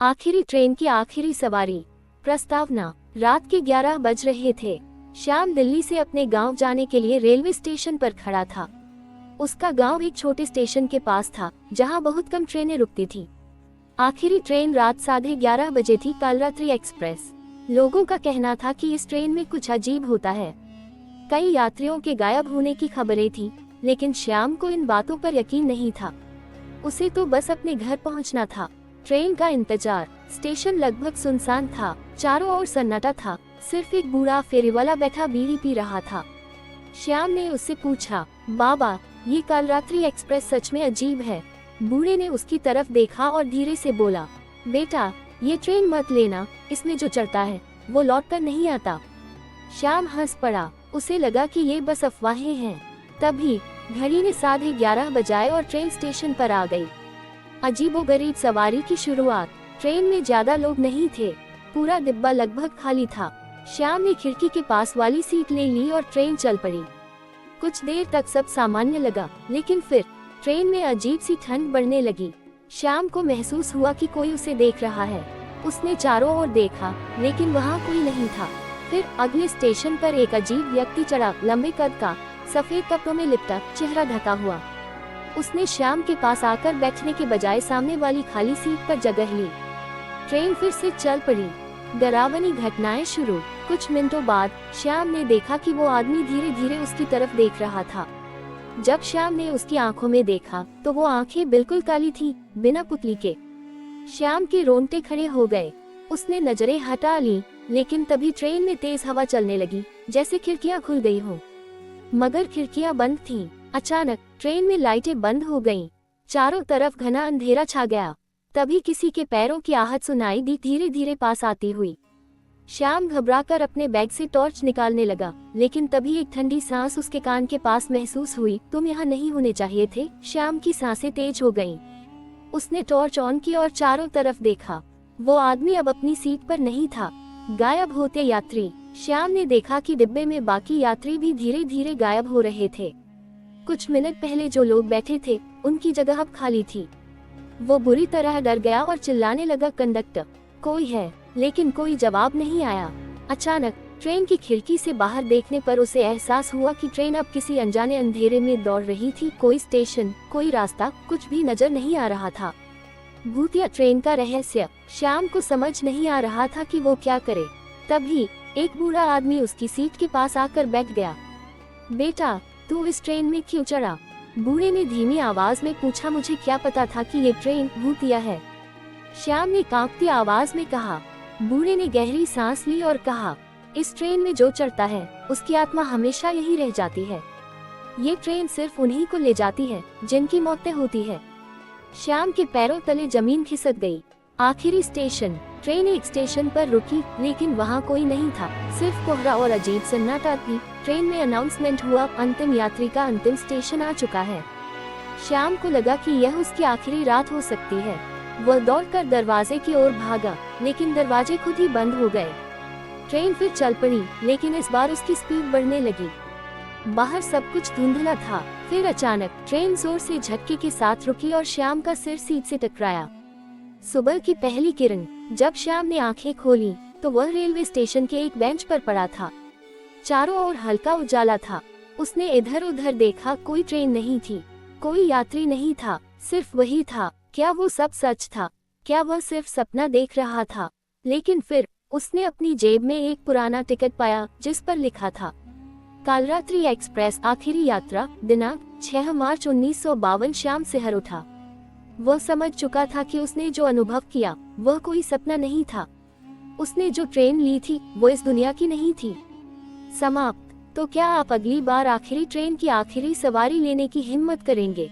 आखिरी ट्रेन की आखिरी सवारी। प्रस्तावना। रात के 11 बज रहे थे। श्याम दिल्ली से अपने गांव जाने के लिए रेलवे स्टेशन पर खड़ा था। उसका गांव एक छोटे स्टेशन के पास था, जहां बहुत कम ट्रेनें रुकती थी। आखिरी ट्रेन रात 11:30 बजे थी, कालरात्रि एक्सप्रेस। लोगों का कहना था कि इस ट्रेन में कुछ अजीब होता है। कई यात्रियों के गायब होने की खबरें थी, लेकिन श्याम को इन बातों पर यकीन नहीं था। उसे तो बस अपने घर पहुंचना था। ट्रेन का इंतजार। स्टेशन लगभग सुनसान था, चारों ओर सन्नाटा था। सिर्फ एक बूढ़ा फेरीवाला बैठा बीड़ी पी रहा था। श्याम ने उससे पूछा, बाबा, ये कालरात्रि एक्सप्रेस सच में अजीब है। बूढ़े ने उसकी तरफ देखा और धीरे से बोला, बेटा, ये ट्रेन मत लेना, इसमें जो चढ़ता है वो लौट कर नहीं आता। श्याम हंस पड़ा। उसे लगा कि ये बस अफवाहें हैं। तभी घड़ी ने 11:30 बजाए और ट्रेन स्टेशन पर आ गई। अजीबोगरीब सवारी की शुरुआत। ट्रेन में ज्यादा लोग नहीं थे, पूरा डिब्बा लगभग खाली था। श्याम ने खिड़की के पास वाली सीट ले ली और ट्रेन चल पड़ी। कुछ देर तक सब सामान्य लगा, लेकिन फिर ट्रेन में अजीब सी ठंड बढ़ने लगी। श्याम को महसूस हुआ कि कोई उसे देख रहा है। उसने चारों ओर देखा, लेकिन वहाँ कोई नहीं था। फिर अगले स्टेशन पर एक अजीब व्यक्ति चढ़ा, लंबे कद का, सफेद कपड़ों में लिपटा, चेहरा ढका हुआ। उसने श्याम के पास आकर बैठने के बजाय सामने वाली खाली सीट पर जगह ली। ट्रेन फिर से चल पड़ी। डरावनी घटनाएं शुरू। कुछ मिनटों बाद श्याम ने देखा कि वो आदमी धीरे धीरे उसकी तरफ देख रहा था। जब श्याम ने उसकी आंखों में देखा तो वो आंखें बिल्कुल काली थी, बिना पुतली के। श्याम के रोंगटे खड़े हो गए। उसने नजरें हटा ली, लेकिन तभी ट्रेन में तेज हवा चलने लगी, जैसे खिड़कियां खुल गई हो। मगर खिड़कियां बंद थीं। अचानक ट्रेन में लाइटें बंद हो गईं। चारों तरफ घना अंधेरा छा गया। तभी किसी के पैरों की आहट सुनाई दी, धीरे धीरे पास आती हुई। श्याम घबराकर अपने बैग से टॉर्च निकालने लगा, लेकिन तभी एक ठंडी सांस उसके कान के पास महसूस हुई। तुम यहाँ नहीं होने चाहिए थे। श्याम की सांसें तेज हो गईं। उसने टॉर्च ऑन की और चारों तरफ देखा। वो आदमी अब अपनी सीट पर नहीं था। गायब होते यात्री। श्याम ने देखा कि डिब्बे में बाकी यात्री भी धीरे धीरे गायब हो रहे थे। कुछ मिनट पहले जो लोग बैठे थे, उनकी जगह अब खाली थी। वो बुरी तरह डर गया और चिल्लाने लगा, कंडक्टर, कोई है? लेकिन कोई जवाब नहीं आया। अचानक ट्रेन की खिड़की से बाहर देखने पर उसे एहसास हुआ कि ट्रेन अब किसी अनजाने अंधेरे में दौड़ रही थी। कोई स्टेशन, कोई रास्ता, कुछ भी नजर नहीं आ रहा था। भूतिया ट्रेन का रहस्य। श्याम को समझ नहीं आ रहा था कि वो क्या करे। तभी एक बूढ़ा आदमी उसकी सीट के पास आकर बैठ गया। बेटा, तू इस ट्रेन में क्यों चढ़ा? बूढ़े ने धीमी आवाज में पूछा। मुझे क्या पता था कि ये ट्रेन भूतिया है, श्याम ने कांपती आवाज में कहा। बूढ़े ने गहरी सांस ली और कहा, इस ट्रेन में जो चढ़ता है उसकी आत्मा हमेशा यही रह जाती है। ये ट्रेन सिर्फ उन्हीं को ले जाती है जिनकी मौतें होती है। श्याम के पैरों तले जमीन खिसक गई। आखिरी स्टेशन। ट्रेन एक स्टेशन पर रुकी, लेकिन वहाँ कोई नहीं था, सिर्फ कोहरा और अजीब सन्नाटा थी। ट्रेन में अनाउंसमेंट हुआ, अंतिम यात्री का अंतिम स्टेशन आ चुका है। श्याम को लगा कि यह उसकी आखिरी रात हो सकती है। वह दौड़कर दरवाजे की ओर भागा, लेकिन दरवाजे खुद ही बंद हो गए। ट्रेन फिर चल पड़ी, लेकिन इस बार उसकी स्पीड बढ़ने लगी। बाहर सब कुछ धुंधला था। फिर अचानक ट्रेन जोर से झटके के साथ रुकी और श्याम का सिर सीट से टकराया। सुबह की पहली किरण। जब श्याम ने आंखें खोली तो वह रेलवे स्टेशन के एक बेंच पर पड़ा था। चारों ओर हल्का उजाला था। उसने इधर उधर देखा, कोई ट्रेन नहीं थी, कोई यात्री नहीं था, सिर्फ वही था। क्या वो सब सच था? क्या वह सिर्फ सपना देख रहा था? लेकिन फिर उसने अपनी जेब में एक पुराना टिकट पाया, जिस पर लिखा था, कालरात्रि एक्सप्रेस, आखिरी यात्रा, दिनांक 6 मार्च 1952। श्याम सिहर उठा। वह समझ चुका था कि उसने जो अनुभव किया वह कोई सपना नहीं था। उसने जो ट्रेन ली थी वो इस दुनिया की नहीं थी। समाप्त। तो क्या आप अगली बार आखिरी ट्रेन की आखिरी सवारी लेने की हिम्मत करेंगे?